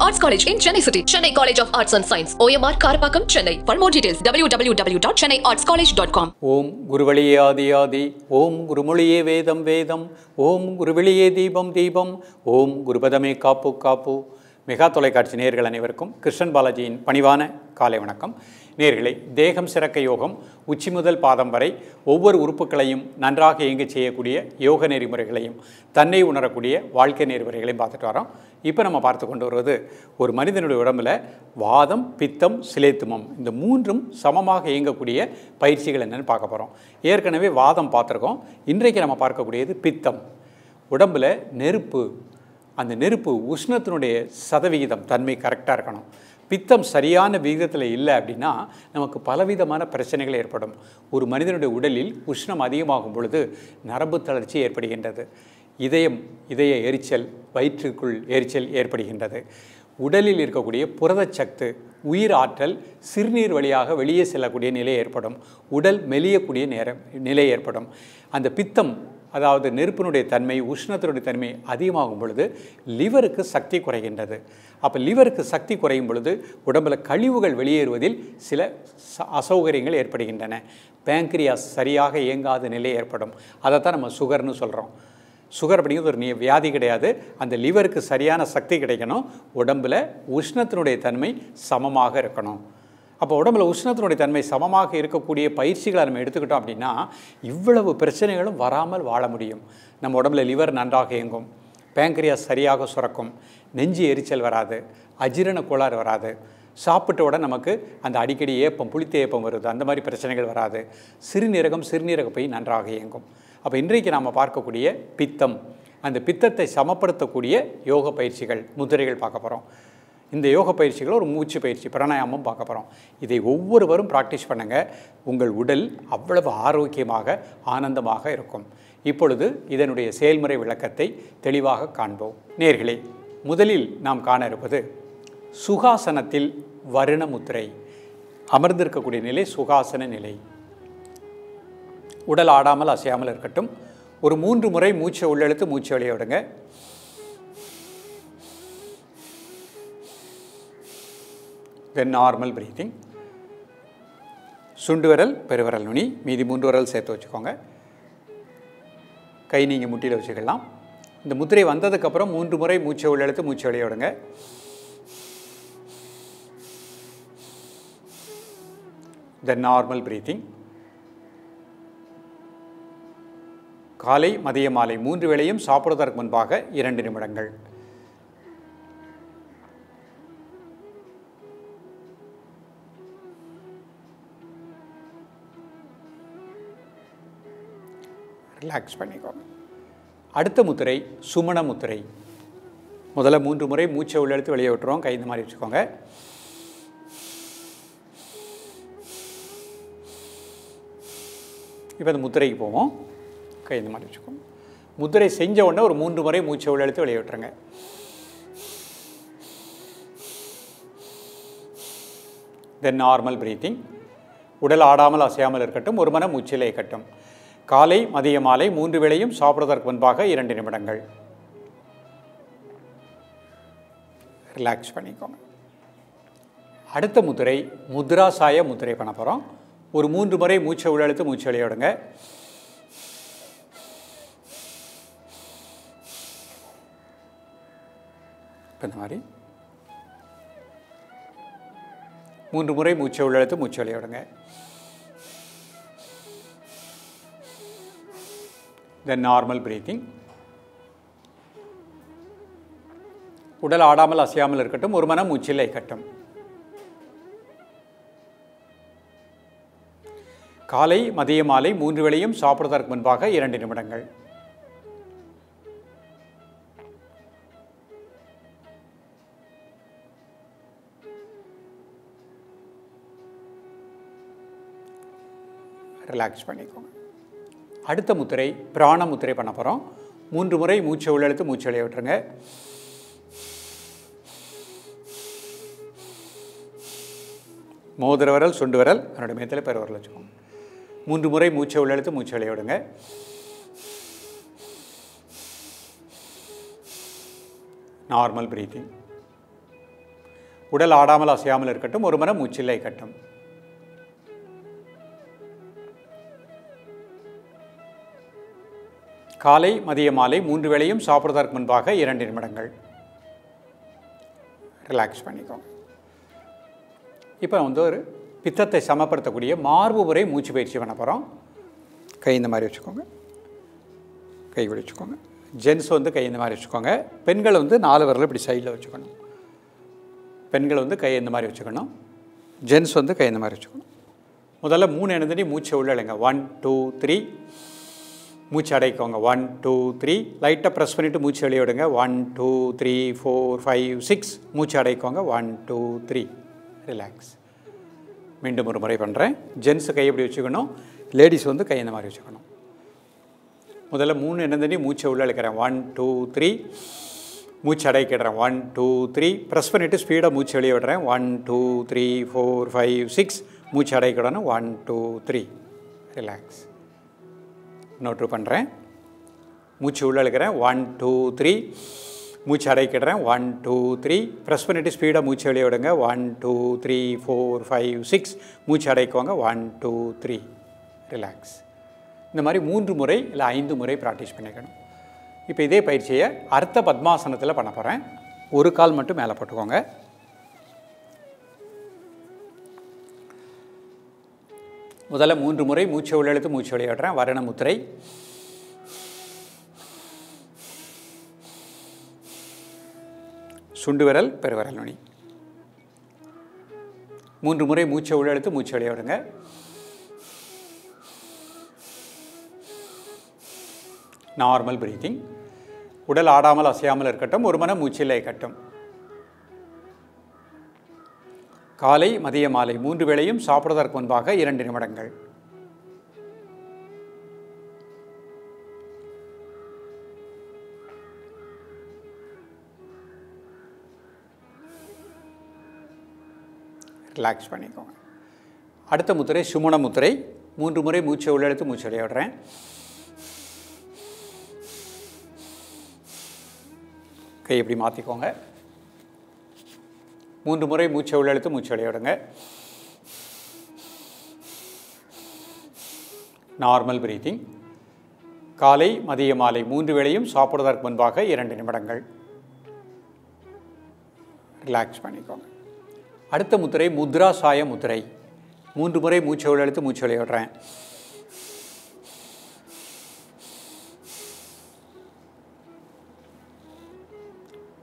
Arts College in Chennai City. Chennai College of Arts and Science. OMR Karapakam, Chennai. For more details, www.chennaiartscollege.com. ஓம் குருவழியே ஆதி ஓம் குருமொழியே வேதம் வேதம் ஓம் குருவெளியே தீபம் தீபம் ஓம் குருபதமே காப்பு காப்பு. மெகா தொலைக்காட்சி நேயர்கள் அனைவருக்கும் கிருஷ்ணன் பாலாஜியின் பணிவான காலை வணக்கம். நேயர்களே, தேகம் சிறக்க யோகம் உச்சி முதல் பாதம் வரை ஒவ்வொரு உறுப்புகளையும் நன்றாக இயங்கச் செய்யக்கூடிய யோக நெறிமுறைகளையும் தன்னை உணரக்கூடிய வாழ்க்கை நெறிமுறைகளையும் பார்த்துட்டு வரோம். இப்போ நம்ம பார்த்து கொண்டு வருவது ஒரு மனிதனுடைய உடம்பில் வாதம், பித்தம், சிலேத்துமம் இந்த மூன்றும் சமமாக இயங்கக்கூடிய பயிற்சிகள் என்னென்னு பார்க்க போகிறோம். ஏற்கனவே வாதம் பார்த்துருக்கோம். இன்றைக்கு நம்ம பார்க்கக்கூடியது பித்தம். உடம்பில் நெருப்பு, அந்த நெருப்பு உஷ்ணத்தினுடைய சதவிகிதம் தன்மை கரெக்டாக இருக்கணும். பித்தம் சரியான விகிதத்தில் இல்லை அப்படின்னா நமக்கு பலவிதமான பிரச்சனைகள் ஏற்படும். ஒரு மனிதனுடைய உடலில் உஷ்ணம் அதிகமாகும் பொழுது நரம்பு தளர்ச்சி ஏற்படுகின்றது. இதய எரிச்சல், வயிற்றுக்குள் எரிச்சல் ஏற்படுகின்றது. உடலில் இருக்கக்கூடிய புரதச்சத்து, உயிர் ஆற்றல் சிறுநீர் வழியாக வெளியே செல்லக்கூடிய நிலை ஏற்படும். உடல் மெலியக்கூடிய நிலை ஏற்படும். அந்த பித்தம், அதாவது நெருப்பினுடைய தன்மை, உஷ்ணத்தினுடைய தன்மை அதிகமாகும் பொழுது லிவருக்கு சக்தி குறைகின்றது. அப்போ லிவருக்கு சக்தி குறையும் பொழுது உடம்பில் கழிவுகள் வெளியேறுவதில் சில அசௌகரியங்கள் ஏற்படுகின்றன. பேங்க்ரியாஸ் சரியாக இயங்காத நிலை ஏற்படும். அதைத்தான் நம்ம சுகர்னு சொல்கிறோம். சுகர் அப்படிங்கிறது ஒரு வியாதி கிடையாது. அந்த லிவருக்கு சரியான சக்தி கிடைக்கணும். உடம்பில் உஷ்ணத்தினுடைய தன்மை சமமாக இருக்கணும். அப்போ உடம்புல உஷ்ணத்தினுடைய தன்மை சமமாக இருக்கக்கூடிய பயிற்சிகளை நம்ம எடுத்துக்கிட்டோம் அப்படின்னா இவ்வளவு பிரச்சனைகளும் வராமல் வாழ முடியும். நம்ம உடம்புல லிவர் நன்றாக இயங்கும், பேங்க்ரியாஸ் சரியாக சுரக்கும், நெஞ்சு எரிச்சல் வராது, அஜீரண கோளாறு வராது, சாப்பிட்ட உடனே நமக்கு அந்த அடிக்கடி ஏப்பம், புளித்த ஏப்பம் வருது, அந்த மாதிரி பிரச்சனைகள் வராது. சிறுநீரக பை நன்றாக இயங்கும். அப்போ இன்றைக்கு நாம் பார்க்கக்கூடிய பித்தம், அந்த பித்தத்தை சமப்படுத்தக்கூடிய யோக பயிற்சிகள், முதிரைகள் பார்க்க போகிறோம். இந்த யோக பயிற்சிகள் ஒரு மூச்சு பயிற்சி, பிராணாயாமம் பார்க்க போகிறோம். இதை ஒவ்வொருவரும் ப்ராக்டிஸ் பண்ணுங்கள். உங்கள் உடல் அவ்வளவு ஆரோக்கியமாக ஆனந்தமாக இருக்கும். இப்பொழுது இதனுடைய செயல்முறை விளக்கத்தை தெளிவாக காண்போம். நேயர்களே, முதலில் நாம் காண இருப்பது சுகாசனத்தில் வருண முத்திரை. அமர்ந்திருக்கக்கூடிய நிலை சுகாசன நிலை. உடல் ஆடாமல் அசையாமல் இருக்கட்டும். ஒரு 3 முறை மூச்சை உள்ளெழுத்து மூச்சை வெளியே விடுங்க. தென் நார்மல் பிரீத்திங். சுண்டு விரல், பெருவிரல் நுனி, மீதி 3 விரல் சேர்த்து வச்சுக்கோங்க. கை நீங்கள் முட்டியில் வச்சுக்கலாம். இந்த முத்திரை வந்ததுக்கப்புறம் 3 முறை மூச்சை உள்ளெழுத்து மூச்சை வெளியே விடுங்க. தென் நார்மல் பிரீத்திங். காலை, மதிய, மாலை 3 வேளையும் சாப்பிடுவதற்கு முன்பாக 2 நிமிடங்கள். ரிலாக்ஸ் பண்ணிக்கோங்க. அடுத்த முத்திரை சுமண முத்திரை. முதல்ல 3 முறை மூச்சை உள்ளெடுத்து வெளியே விட்டுருவோம். கை இந்த மாதிரி வச்சுக்கோங்க. இப்போ அந்த முத்திரைக்கு போவோம். கை இந்த மாதிரி வச்சுக்கோங்க. முத்திரை செஞ்ச உடனே ஒரு 3 முறை மூச்சை உள்ளெடுத்து வெளியே விட்டுருங்க. தென் நார்மல் பிரீத்திங். உடல் ஆடாமல் அசையாமல் இருக்கட்டும். ஒரு மன மூச்சிலே இருக்கட்டும். காலை, மதிய, மாலை 3 வேளையும் சாப்பிடுவதற்கு முன்பாக 2 நிமிடங்கள். ரிலாக்ஸ் பண்ணிக்கோங்க. அடுத்த முத்திரை முத்ராசாய முத்திரை பண்ண போகிறோம். ஒரு 3 முறை மூச்சை உள்ளெழுத்து மூச்சை வெளியே விடுங்க. இந்த மாதிரி 3 முறை மூச்சை உள்ளெழுத்து மூச்சை வெளியே விடுங்க. தென் நார்மல் பிரீத்திங். உடல் ஆடாமல் அசையாமல் இருக்கட்டும். ஒரு மனம் மூச்சில் இருக்கட்டும். காலை, மதிய, மாலை 3 வேளையும் சாப்பிடுவதற்கு முன்பாக 2 நிமிடங்கள். ரிலாக்ஸ் பண்ணிக்கோங்க. அடுத்த முத்திரை பிராண முத்திரை பண்ண போகிறோம். 3 முறை மூச்சை உள்ளெழுத்து மூச்சை வெளியே விட்டுருங்க. மோதிர விரல், சுண்டு விரல் என்னோட மேத்தில் பெருவிரல் வச்சுக்கோங்க. 3 முறை மூச்சை உள்ளெழுத்து மூச்சை வெளியே விடுங்க. Normal breathing. உடல் ஆடாமல் அசையாமல் இருக்கட்டும். ஒரு மனம் மூச்சில் இருக்கட்டும். காலை மதிய மாலை 3 வேளையும் சாப்பிடுவதற்கு முன்பாக 2 நிமிடங்கள் ரிலாக்ஸ் பண்ணிக்கோங்க. இப்போ ஒரு பித்தத்தை சமப்படுத்தக்கூடிய மார்பு முறை மூச்சு பயிற்சி பண்ண போகிறோம். கை இந்த மாதிரி வச்சுக்கோங்க, கை இப்படி வச்சுக்கோங்க. ஜென்ஸ் கை இந்த மாதிரி வச்சுக்கோங்க. பெண்கள் 4 விரல் இப்படி சைடில் வச்சுக்கணும். பெண்கள் கை இந்த மாதிரி வச்சுக்கணும். ஜென்ஸ் கை இந்த மாதிரி வச்சுக்கணும். முதல்ல 3 எண்ணத்தடி மூச்சை உள்ள இழுங்க. 1 2 3. மூச்சு அடைக்கோங்க. 1 2 3. லைட்டாக ப்ரெஸ் பண்ணிவிட்டு மூச்சு வெளியே விடுங்க. 1 2 3 4 5 6. மூச்சு அடைக்கோங்க. 1 2 3. ரிலாக்ஸ். மீண்டும் ஒரு முறை பண்ணுறேன். ஜென்ஸு கை எப்படி வச்சுக்கணும், லேடிஸ் கை இந்த மாதிரி வச்சுக்கணும். முதல்ல 3 எண்ணத்தடி மூச்சை உள்ள இழுக்கிறேன். 1 2 3. மூச்சு அடைக்கிடுறேன். 1 2 3. ப்ரெஸ் பண்ணிவிட்டு ஸ்பீடாக மூச்சு வெளியே விடுறேன். 1 2 3 4 5 6. மூச்சு அடைக்கிடணும். 1 2 3. ரிலாக்ஸ். நோட்டு பண்ணுறேன். மூச்சு உள்ள இழுக்கிறேன். 1 2 3. மூச்சு அடைக்கிடுறேன். 1 2 3. ப்ரெஸ் பண்ணிவிட்டு ஸ்பீடாக மூச்சு வெளியே விடுங்க. 1 2 3 4 5 6. மூச்சு அடைக்குவாங்க. 1 2 3. ரிலாக்ஸ். இந்த மாதிரி 3 முறை இல்லை 5 முறை ப்ராக்டிஸ் பண்ணிக்கணும். இப்போ இதே பயிற்சியை அர்த்த பத்மாசனத்தில் பண்ண போகிறேன். ஒரு கால் மட்டும் மேலே போட்டுக்கோங்க. முதல்ல 3 முறை மூச்சை உள்ளெழுத்து மூச்சு வெளியே விடுறேன். வரண முத்திரை. சுண்டு விரல் பெருவிரல் நுனி. 3 முறை மூச்சை உள்ளெழுத்து மூச்சு வெளியே விடுங்க. Normal breathing. உடல் ஆடாமல் அசையாமல் இருக்கட்டும். ஒரு மனம் மூச்சில் இருக்கட்டும். காலை மதிய மாலை 3 வேளையும் சாப்பிடுவதற்கு முன்பாக 2 நிமிடங்கள். ரிலாக்ஸ் பண்ணிக்கோங்க. அடுத்த முத்திரை சுமண முத்திரை. 3 முறை மூச்சை உள்ளெழுத்து மூச்சு வெளியே விடுறேன். கை எப்படி மாற்றிக்கோங்க. 3 முறை மூச்சை உள்ளெழுத்து மூச்சு வெளியே விடுங்க. Normal breathing. காலை மதிய மாலை 3 வேளையும் சாப்பிடுவதற்கு முன்பாக 2 நிமிடங்கள். ரிலாக்ஸ் பண்ணிக்கோங்க. அடுத்த முத்திரை முத்ரா சாய முத்திரை. 3 முறை மூச்சை உள்ளெழுத்து மூச்சு வெளியே விடுறேன்.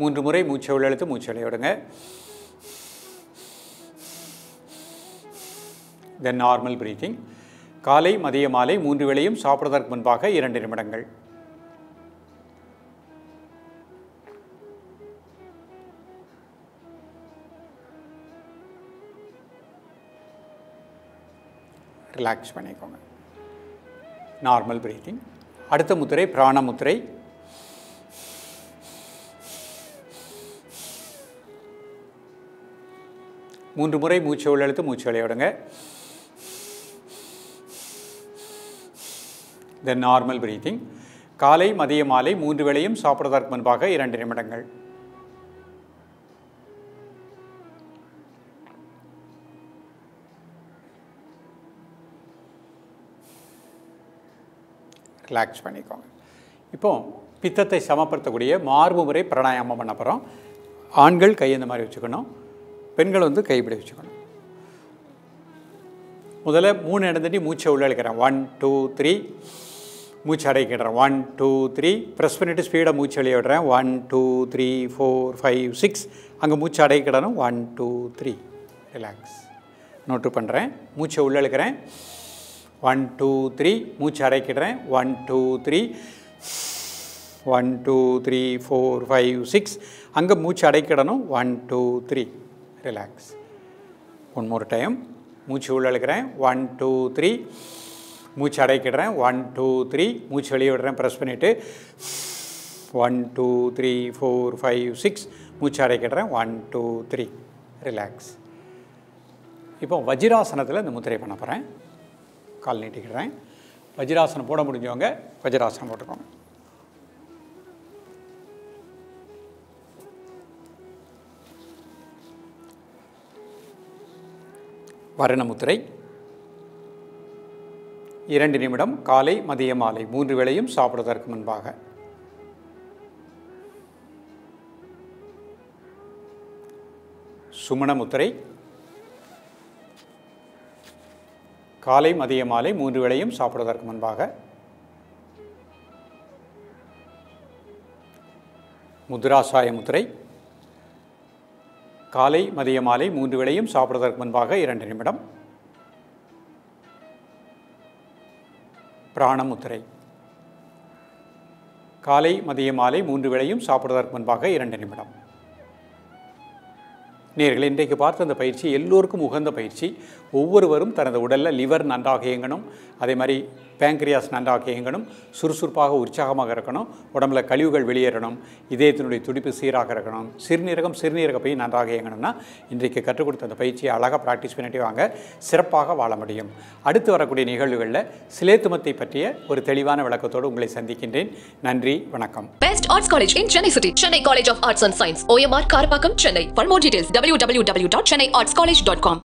மூன்று முறை மூச்சை உள்ளெழுத்து மூச்சு வெளியே விடுங்க. தென் நார்மல் பிரீத்திங். காலை மதிய மாலை 3 வேளையும் சாப்பிடுவதற்கு முன்பாக 2 நிமிடங்கள். ரிலாக்ஸ் பண்ணிக்கோங்க. Normal breathing. அடுத்த முத்திரை பிராண முத்திரை. மூன்று முறை மூச்சை உள்ளெழுத்து மூச்சு வெளியே விடுங்க. தென் நார்மல் பிரீத்திங். காலை மதிய மாலை 3 வேளையும் சாப்பிடுவதற்கு முன்பாக 2 நிமிடங்கள். ரிலாக்ஸ் பண்ணிக்கோங்க. இப்போ பித்தத்தை சமப்படுத்தக்கூடிய மார்பு முறை பிராணாயாமம் பண்ண போகிறோம். ஆண்கள் கை இந்த மாதிரி வச்சுக்கணும், பெண்கள் கைப்பிடி வச்சுக்கணும். முதல்ல 3 இடத்துட்டி மூச்சை உள்ள இழுக்கிறேன். 1 2 3. மூச்சு அடைக்கிடுறேன். 1 2 3. ப்ரெஸ் பண்ணிவிட்டு ஸ்பீடாக மூச்சு வெளியே விடுறேன். 1 2 3 4 5 6. அங்கே மூச்சு அடைக்கிடணும். 1 2 3. ரிலாக்ஸ். நோட்டு பண்ணுறேன். மூச்சை உள்ள இழுக்கிறேன். 1 2 3. மூச்சு அடைக்கிடுறேன். 1 2 3. 1 2 3 4 5 6. அங்கே மூச்சு அடைக்கிடணும். 1 2 3. ரிலாக்ஸ். One more time. மூச்சு உள்ள இழுக்கிறேன். 1 2 3. மூச்சு அடைக்கிடுறேன். 1 2 3. மூச்சு வெளியே விடுறேன். ப்ரெஸ் பண்ணிவிட்டு 1 2 3 4 5 6. மூச்சு அடைக்கிடுறேன். 1 2 3. ரிலாக்ஸ். இப்போ வஜ்ராசனத்தில் இந்த முத்திரை பண்ண போகிறேன். கால் நீட்டிக்கிறேன். வஜ்ராசனம் போட முடிஞ்சவங்க வஜ்ராசனம் போட்டுக்கோங்க. வருணமுத்திரை 2 நிமிடம் காலை மதிய மாலை 3 வேளையும் சாப்பிடுவதற்கு முன்பாக. சுமணமுத்திரை காலை மதிய மாலை 3 வேளையும் சாப்பிடுவதற்கு முன்பாக. முத்ராசாய முத்திரை காலை மதிய மாலை 3 வேளையும் சாப்பிடுவதற்கு முன்பாக 2 நிமிடம். பிராணமுத்திரை காலை மதிய மாலை 3 வேளையும் சாப்பிடுவதற்கு முன்பாக 2 நிமிடம். நேயர்களே, இன்றைக்கு பார்த்த அந்த பயிற்சி எல்லோருக்கும் உகந்த பயிற்சி. ஒவ்வொருவரும் தனது உடலில் லிவர் நன்றாக இயங்கணும், அதே மாதிரி பேங்க்ரியாஸ் நன்றாக இயங்கணும், சுறுசுறுப்பாக உற்சாகமாக இருக்கணும், உடம்புல கழிவுகள் வெளியேறணும், இதயத்தினுடைய துடிப்பு சீராக இருக்கணும், சிறுநீரக பை நன்றாக இயங்கணும்னா இன்றைக்கு கற்றுக் கொடுத்த அந்த பயிற்சியை அழகாக ப்ராக்டிஸ் பண்ணிட்டு வாங்க, சிறப்பாக வாழ முடியும். அடுத்து வரக்கூடிய நிகழ்வுகளில் சிலேத்துமத்தை பற்றிய ஒரு தெளிவான விளக்கத்தோடு உங்களை சந்திக்கின்றேன். நன்றி, வணக்கம். Best Arts College in Chennai City. Chennai College of Arts and Science. OMR Karapakam, Chennai. For more details, www.chennaiartscollege.com.